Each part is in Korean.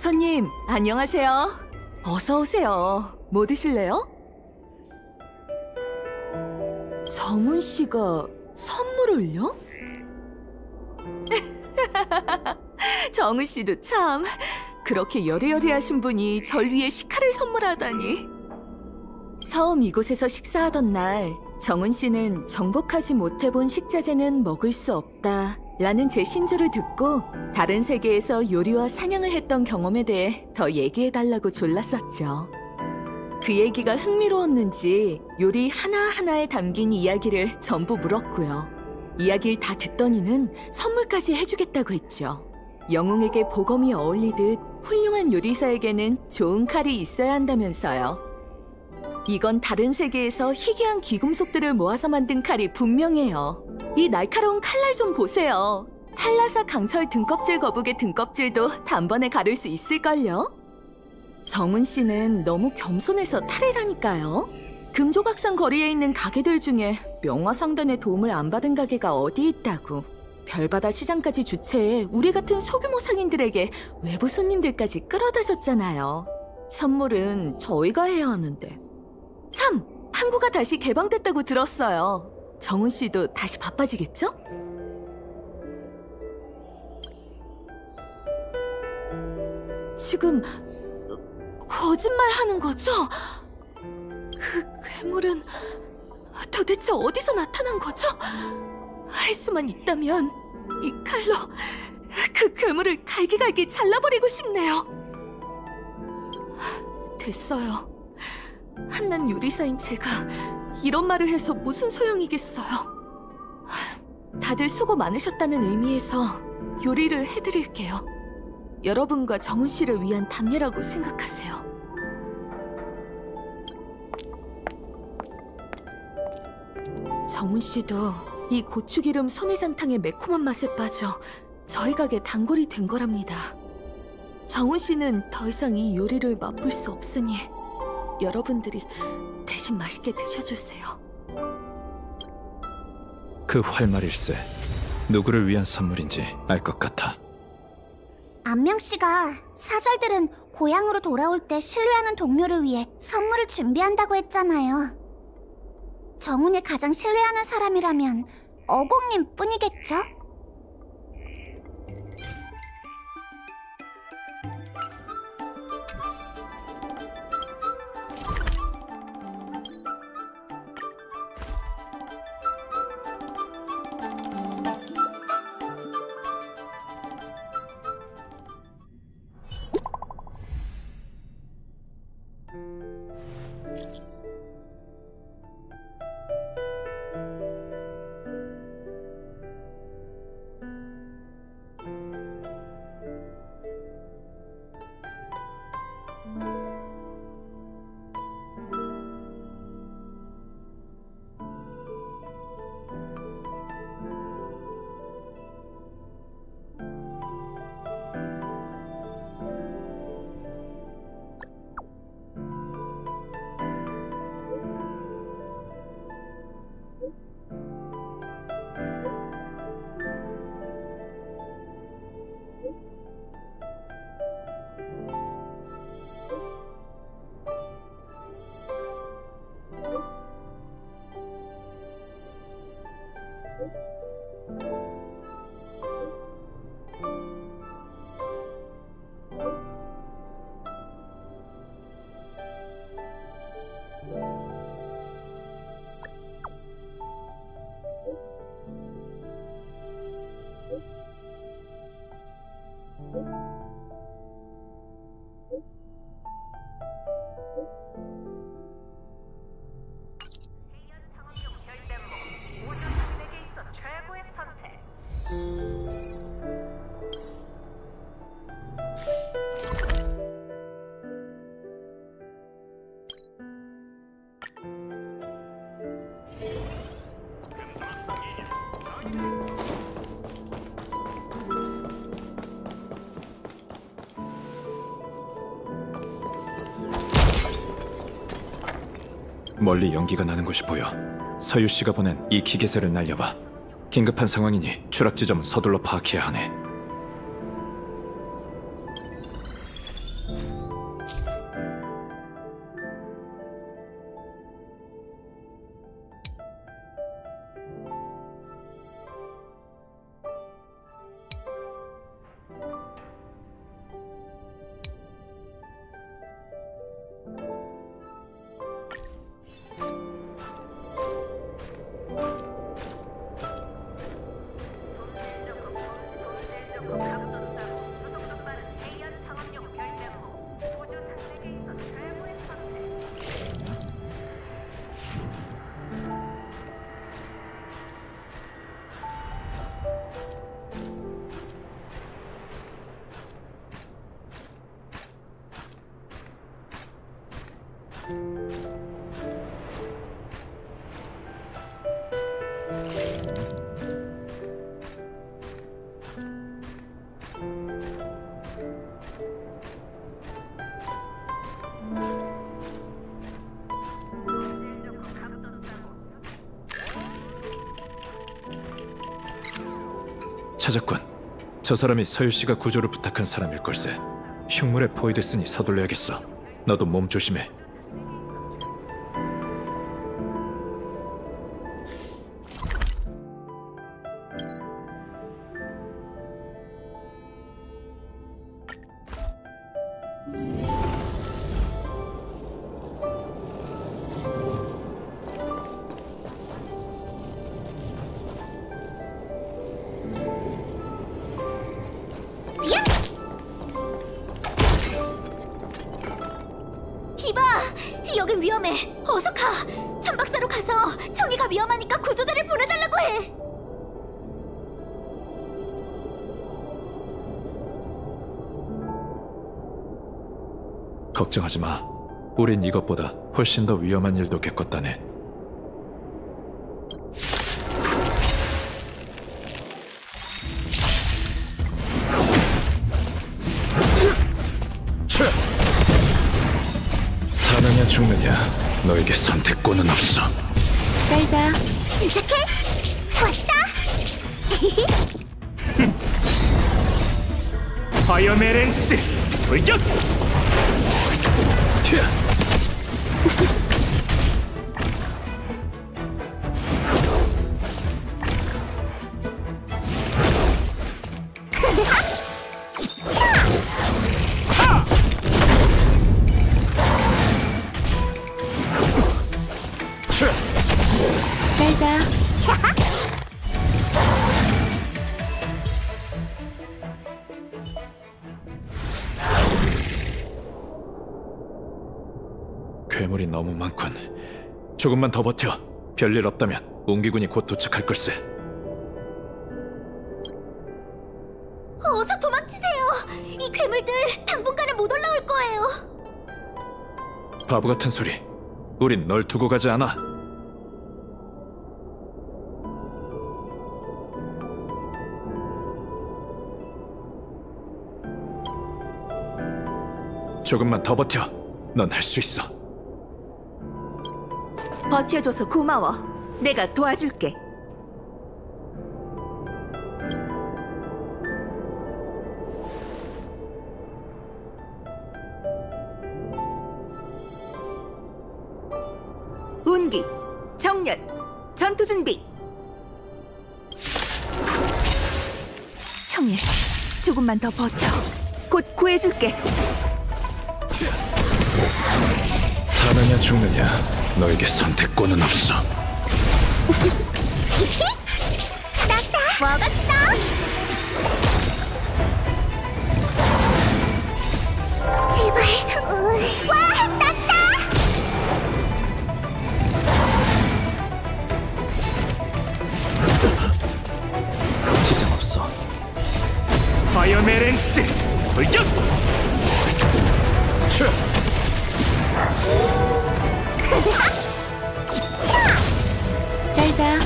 손님, 안녕하세요. 어서 오세요. 뭐 드실래요? 정훈 씨가 선물을요? 정훈 씨도 참 그렇게 여리여리하신 분이 절 위해 식칼을 선물하다니. 처음 이곳에서 식사하던 날 정훈 씨는 정복하지 못해본 식자재는 먹을 수 없다 라는 제 신조를 듣고 다른 세계에서 요리와 사냥을 했던 경험에 대해 더 얘기해달라고 졸랐었죠. 그 얘기가 흥미로웠는지 요리 하나하나에 담긴 이야기를 전부 물었고요. 이야기를 다 듣더니는 선물까지 해주겠다고 했죠. 영웅에게 보검이 어울리듯 훌륭한 요리사에게는 좋은 칼이 있어야 한다면서요. 이건 다른 세계에서 희귀한 귀금속들을 모아서 만든 칼이 분명해요. 이 날카로운 칼날 좀 보세요. 탈라사 강철 등껍질 거북의 등껍질도 단번에 가를 수 있을걸요? 정훈 씨는 너무 겸손해서 탈이라니까요. 금조각상 거리에 있는 가게들 중에 명화상단의 도움을 안 받은 가게가 어디 있다고. 별바다 시장까지 주최해 우리 같은 소규모 상인들에게 외부 손님들까지 끌어다 줬잖아요. 선물은 저희가 해야 하는데. 참! 항구가 다시 개방됐다고 들었어요. 정훈 씨도 다시 바빠지겠죠? 지금 거짓말 하는 거죠? 그 괴물은 도대체 어디서 나타난 거죠? 할 수만 있다면 이 칼로 그 괴물을 갈기갈기 잘라버리고 싶네요. 됐어요. 한낱 요리사인 제가 이런 말을 해서 무슨 소용이겠어요. 다들 수고 많으셨다는 의미에서 요리를 해드릴게요. 여러분과 정훈 씨를 위한 답례라고 생각하세요. 정훈 씨도 이 고추기름 손해장탕의 매콤한 맛에 빠져 저희 가게 단골이 된 거랍니다. 정훈 씨는 더 이상 이 요리를 맛볼 수 없으니 여러분들이 대신 맛있게 드셔주세요. 그 활말일세, 누구를 위한 선물인지 알 것 같아. 안명 씨가 사절들은 고향으로 돌아올 때 신뢰하는 동료를 위해 선물을 준비한다고 했잖아요. 정훈이 가장 신뢰하는 사람이라면 어공님 뿐이겠죠? 멀리 연기가 나는 곳이 보여. 서유 씨가 보낸 이 기계세를 날려봐. 긴급한 상황이니 추락 지점은 서둘러 파악해야 하네. 찾았군. 저 사람이 서유 씨가 구조를 부탁한 사람일 걸세. 흉물에 포위됐으니 서둘러야겠어. 너도 몸 조심해. 이봐! 여긴 위험해. 어서 가! 천박사로 가서 청이가 위험하니까 구조대를 보내달라고 해! 걱정하지 마. 우린 이것보다 훨씬 더 위험한 일도 겪었다네. 사느냐 죽느냐, 너에게 선택권은 없어. 잘자. 침착해! 왔다! 파이어메렌스 돌격! 잘자. 괴물이 너무 많군. 조금만 더 버텨. 별일 없다면 옹기군이 곧 도착할 걸세. 어서 도망치세요! 이 괴물들 당분간은 못 올라올 거예요! 바보 같은 소리. 우린 널 두고 가지 않아. 조금만 더 버텨. 넌 할 수 있어. 버텨줘서 고마워. 내가 도와줄게. 운기, 정렬, 전투 준비. 청해, 조금만 더 버텨. 곧 구해줄게. 사느냐 죽느냐, 너에게 선택권은 없어. 났다! 먹었어! 제발, 와! 났다! 지장 없어. 파이어메렌스 돌격! 잘자.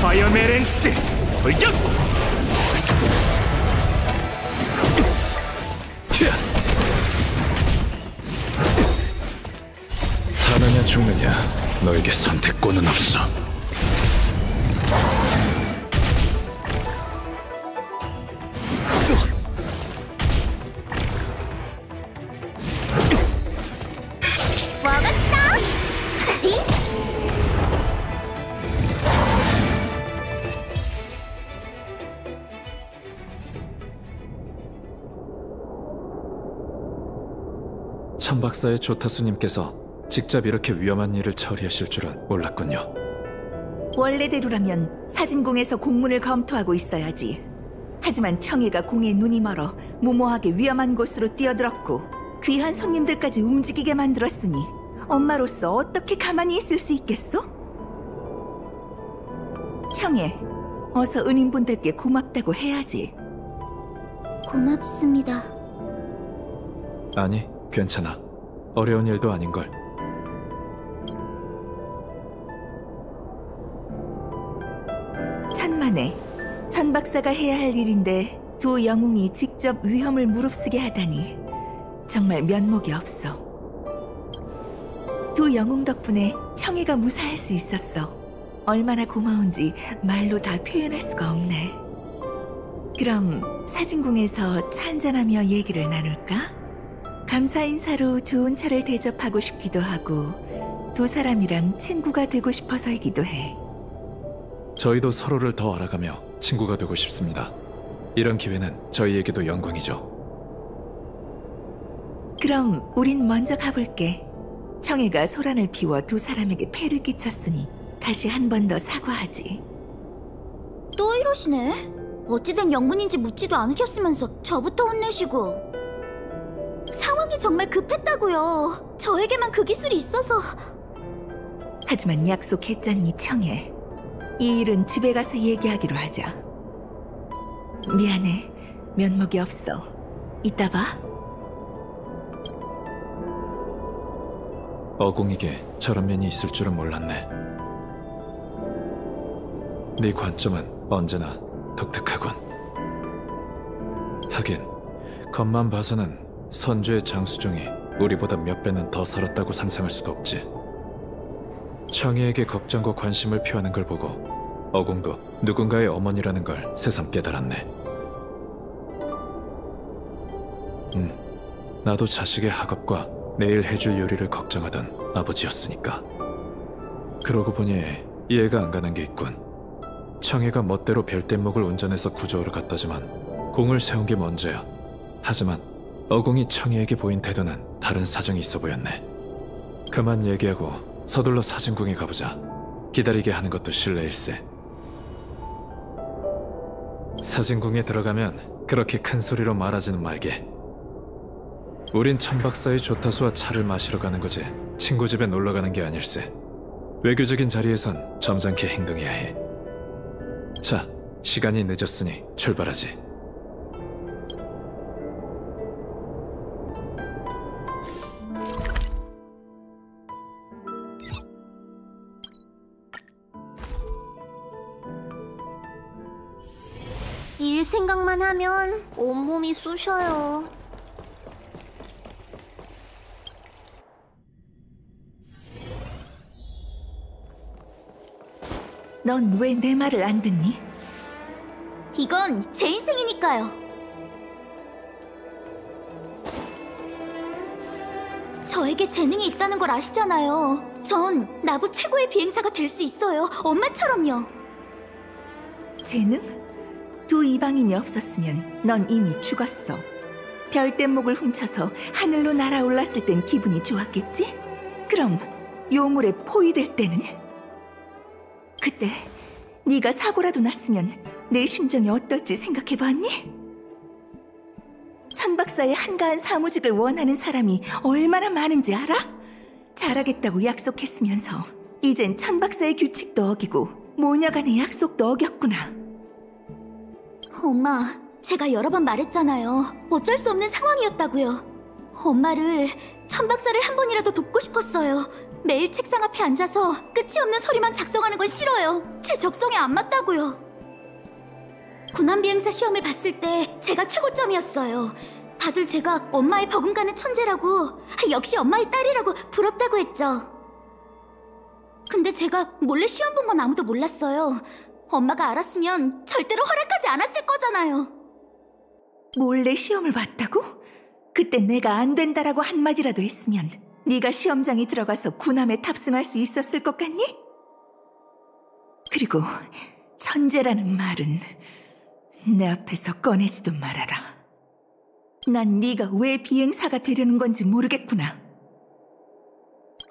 파이어메렌스 돌격! 사느냐 죽느냐, 너에게 선택권은 없어. 먹었어! 천박사의 조타수님께서 직접 이렇게 위험한 일을 처리하실 줄은 몰랐군요. 원래대로라면 사진공에서 공문을 검토하고 있어야지. 하지만 청해가 공에 눈이 멀어 무모하게 위험한 곳으로 뛰어들었고 귀한 손님들까지 움직이게 만들었으니 엄마로서 어떻게 가만히 있을 수 있겠소? 청해, 어서 은인분들께 고맙다고 해야지. 고맙습니다. 아니, 괜찮아. 어려운 일도 아닌걸. 천만에 천 박사가 해야 할 일인데 두 영웅이 직접 위험을 무릅쓰게 하다니 정말 면목이 없어. 두 영웅 덕분에 청해가 무사할 수 있었어. 얼마나 고마운지 말로 다 표현할 수가 없네. 그럼 사진궁에서 차 한잔하며 얘기를 나눌까? 감사 인사로 좋은 차를 대접하고 싶기도 하고 두 사람이랑 친구가 되고 싶어서이기도 해. 저희도 서로를 더 알아가며 친구가 되고 싶습니다. 이런 기회는 저희에게도 영광이죠. 그럼 우린 먼저 가볼게. 청해가 소란을 피워 두 사람에게 폐를 끼쳤으니 다시 한 번 더 사과하지. 또 이러시네. 어찌된 영문인지 묻지도 않으셨으면서 저부터 혼내시고. 상황이 정말 급했다고요. 저에게만 그 기술이 있어서. 하지만 약속했잖니, 청해. 이 일은 집에 가서 얘기하기로 하자. 미안해. 면목이 없어. 이따 봐. 어공에게 저런 면이 있을 줄은 몰랐네. 네 관점은 언제나 독특하군. 하긴 겉만 봐서는 선주의 장수종이 우리보다 몇 배는 더 살았다고 상상할 수도 없지. 청해에게 걱정과 관심을 표하는 걸 보고 어공도 누군가의 어머니라는 걸 새삼 깨달았네. 나도 자식의 학업과 내일 해줄 요리를 걱정하던 아버지였으니까. 그러고 보니 이해가 안 가는 게 있군. 청해가 멋대로 별대목을 운전해서 구조하러 갔다지만 공을 세운 게 먼저야. 하지만 어공이 청해에게 보인 태도는 다른 사정이 있어 보였네. 그만 얘기하고 서둘러 사진궁에 가보자. 기다리게 하는 것도 실례일세. 사진궁에 들어가면 그렇게 큰 소리로 말하지는 말게. 우린 천박사의 조타수와 차를 마시러 가는 거지 친구 집에 놀러 가는 게 아닐세. 외교적인 자리에선 점잖게 행동해야 해. 자, 시간이 늦었으니 출발하지. 일 생각만 하면 온몸이 쑤셔요. 넌 왜 내 말을 안 듣니? 이건 제 인생이니까요. 저에게 재능이 있다는 걸 아시잖아요. 전 나부 최고의 비행사가 될 수 있어요. 엄마처럼요. 재능? 두 이방인이 없었으면 넌 이미 죽었어. 별대목을 훔쳐서 하늘로 날아올랐을 땐 기분이 좋았겠지? 그럼 요물에 포위될 때는? 그때 네가 사고라도 났으면 내 심정이 어떨지 생각해봤니? 천박사의 한가한 사무직을 원하는 사람이 얼마나 많은지 알아? 잘하겠다고 약속했으면서 이젠 천박사의 규칙도 어기고 모녀간의 약속도 어겼구나. 엄마, 제가 여러 번 말했잖아요. 어쩔 수 없는 상황이었다고요. 엄마를, 천박사를 한 번이라도 돕고 싶었어요. 매일 책상 앞에 앉아서 끝이 없는 소리만 작성하는 건 싫어요. 제 적성에 안 맞다고요. 군함비행사 시험을 봤을 때 제가 최고점이었어요. 다들 제가 엄마의 버금가는 천재라고, 역시 엄마의 딸이라고 부럽다고 했죠. 근데 제가 몰래 시험 본 건 아무도 몰랐어요. 엄마가 알았으면 절대로 허락하지 않았을 거잖아요. 몰래 시험을 봤다고? 그때 내가 안 된다라고 한마디라도 했으면 네가 시험장에 들어가서 군함에 탑승할 수 있었을 것 같니? 그리고 천재라는 말은 내 앞에서 꺼내지도 말아라. 난 네가 왜 비행사가 되려는 건지 모르겠구나.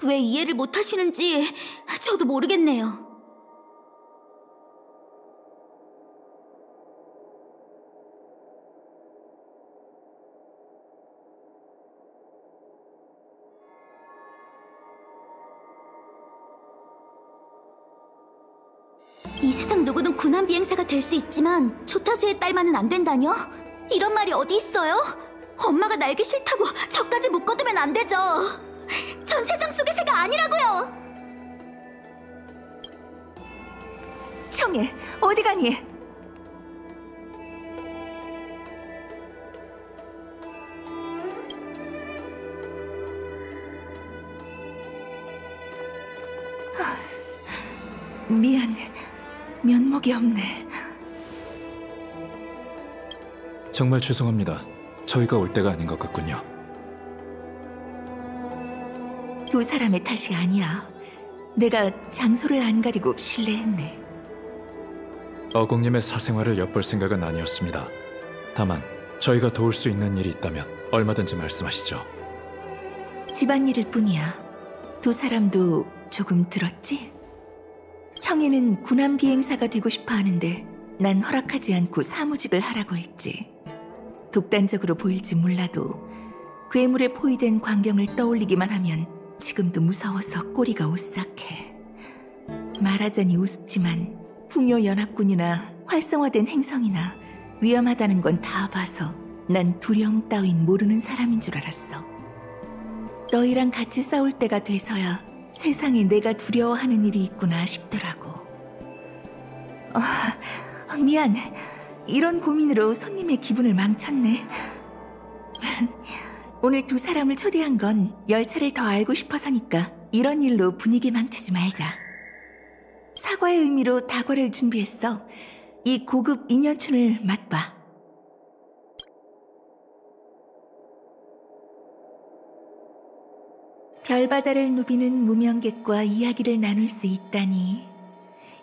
왜 이해를 못 하시는지 저도 모르겠네요. 이 세상 누구든 군함 비행사가 될 수 있지만 조타수의 딸만은 안 된다뇨? 이런 말이 어디 있어요? 엄마가 날기 싫다고 저까지 묶어두면 안 되죠. 전 세상 속의 새가 아니라고요. 청해, 어디 가니? 미안, 면목이 없네. 정말 죄송합니다. 저희가 올 때가 아닌 것 같군요. 두 사람의 탓이 아니야. 내가 장소를 안 가리고 실례했네. 어공님의 사생활을 엿볼 생각은 아니었습니다. 다만 저희가 도울 수 있는 일이 있다면 얼마든지 말씀하시죠. 집안일일 뿐이야. 두 사람도 조금 들었지? 청이는 군함 비행사가 되고 싶어 하는데 난 허락하지 않고 사무직을 하라고 했지. 독단적으로 보일지 몰라도 괴물에 포위된 광경을 떠올리기만 하면 지금도 무서워서 꼬리가 오싹해. 말하자니 우습지만 풍요연합군이나 활성화된 행성이나 위험하다는 건 다 봐서 난 두려움 따윈 모르는 사람인 줄 알았어. 너희랑 같이 싸울 때가 돼서야 세상에 내가 두려워하는 일이 있구나 싶더라고. 미안. 이런 고민으로 손님의 기분을 망쳤네. 오늘 두 사람을 초대한 건 열차를 더 알고 싶어서니까 이런 일로 분위기 망치지 말자. 사과의 의미로 다과를 준비했어. 이 고급 인연춘을 맛봐. 별바다를 누비는 무명객과 이야기를 나눌 수 있다니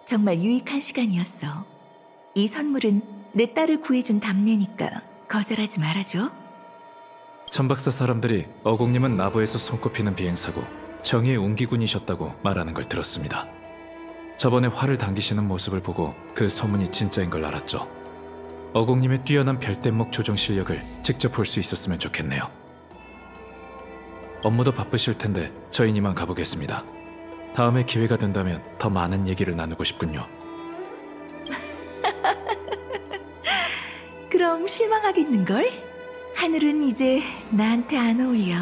정말 유익한 시간이었어. 이 선물은 내 딸을 구해준 답례니까 거절하지 말아줘. 천박사 사람들이 어공님은 나부에서 손꼽히는 비행사고 정의의 운기군이셨다고 말하는 걸 들었습니다. 저번에 활을 당기시는 모습을 보고 그 소문이 진짜인 걸 알았죠. 어공님의 뛰어난 별대목 조종 실력을 직접 볼 수 있었으면 좋겠네요. 업무도 바쁘실 텐데 저희는 이만 가보겠습니다. 다음에 기회가 된다면 더 많은 얘기를 나누고 싶군요. 그럼 실망하겠는걸? 하늘은 이제 나한테 안 어울려.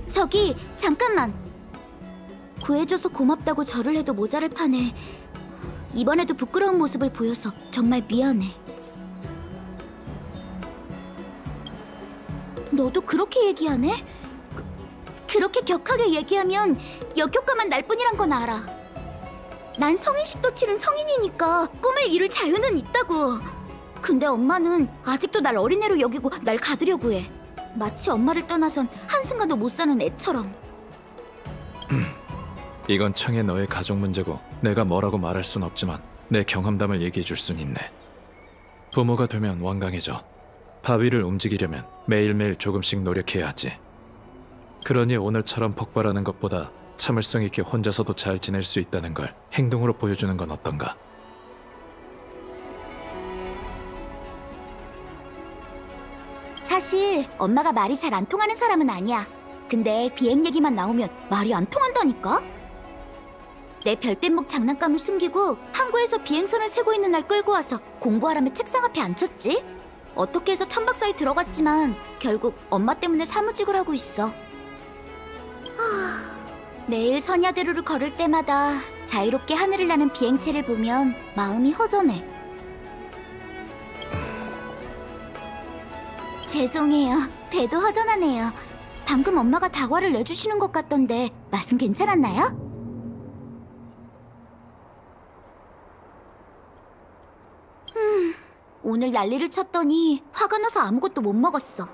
저기 잠깐만. 구해줘서 고맙다고 절을 해도 모자랄 판에 이번에도 부끄러운 모습을 보여서 정말 미안해. 너도 그렇게 얘기하네? 그렇게 격하게 얘기하면 역효과만 날 뿐이란 건 알아. 난 성인식도 치른 성인이니까 꿈을 이룰 자유는 있다고. 근데 엄마는 아직도 날 어린애로 여기고 날 가두려고 해. 마치 엄마를 떠나선 한순간도 못 사는 애처럼. 이건 청의 너의 가족 문제고 내가 뭐라고 말할 순 없지만 내 경험담을 얘기해 줄 순 있네. 부모가 되면 완강해져. 바위를 움직이려면 매일매일 조금씩 노력해야 하지. 그러니 오늘처럼 폭발하는 것보다 참을성 있게 혼자서도 잘 지낼 수 있다는 걸 행동으로 보여주는 건 어떤가? 사실 엄마가 말이 잘 안 통하는 사람은 아니야. 근데 비행 얘기만 나오면 말이 안 통한다니까? 내 별대목 장난감을 숨기고 항구에서 비행선을 세고 있는 날 끌고 와서 공부하라며 책상 앞에 앉혔지? 어떻게 해서 천박사에 들어갔지만 결국 엄마 때문에 사무직을 하고 있어. 매일 선야대로를 걸을 때마다 자유롭게 하늘을 나는 비행체를 보면 마음이 허전해. 죄송해요. 배도 허전하네요. 방금 엄마가 다과를 내주시는 것 같던데 맛은 괜찮았나요? 오늘 난리를 쳤더니 화가 나서 아무것도 못 먹었어.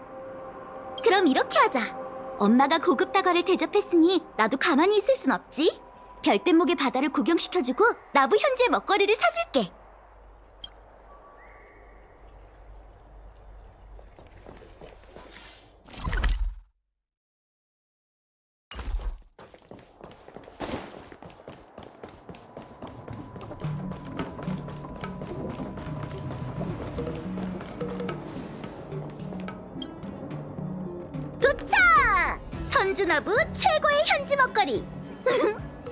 그럼 이렇게 하자. 엄마가 고급 다과를 대접했으니 나도 가만히 있을 순 없지. 별대목의 바다를 구경시켜주고 나부 현지의 먹거리를 사줄게. 도착! 선주나부 최고의 현지 먹거리.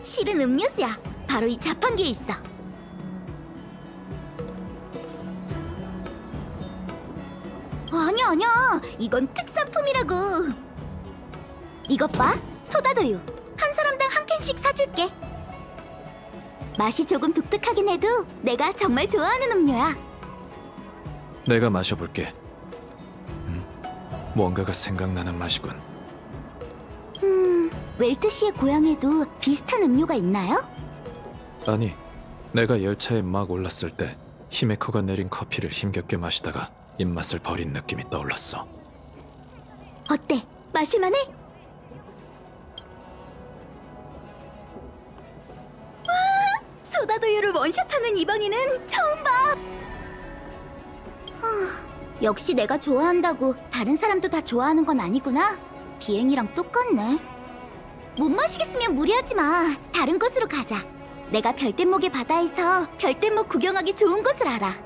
실은 음료수야. 바로 이 자판기에 있어. 아니야. 이건 특산품이라고. 이것 봐. 소다도유. 한 사람당 한 캔씩 사줄게. 맛이 조금 독특하긴 해도 내가 정말 좋아하는 음료야. 내가 마셔볼게. 뭔가가 생각나는 맛이군. 웰트 씨의 고향에도 비슷한 음료가 있나요? 아니, 내가 열차에 막 올랐을 때 히메코가 내린 커피를 힘겹게 마시다가 입맛을 버린 느낌이 떠올랐어. 어때? 마실만해? 와! 소다도유를 원샷하는 이방인은 처음 봐! 역시 내가 좋아한다고 다른 사람도 다 좋아하는 건 아니구나. 비행이랑 똑같네. 못 마시겠으면 무리하지 마. 다른 곳으로 가자. 내가 별대목의 바다에서 별대목 구경하기 좋은 곳을 알아.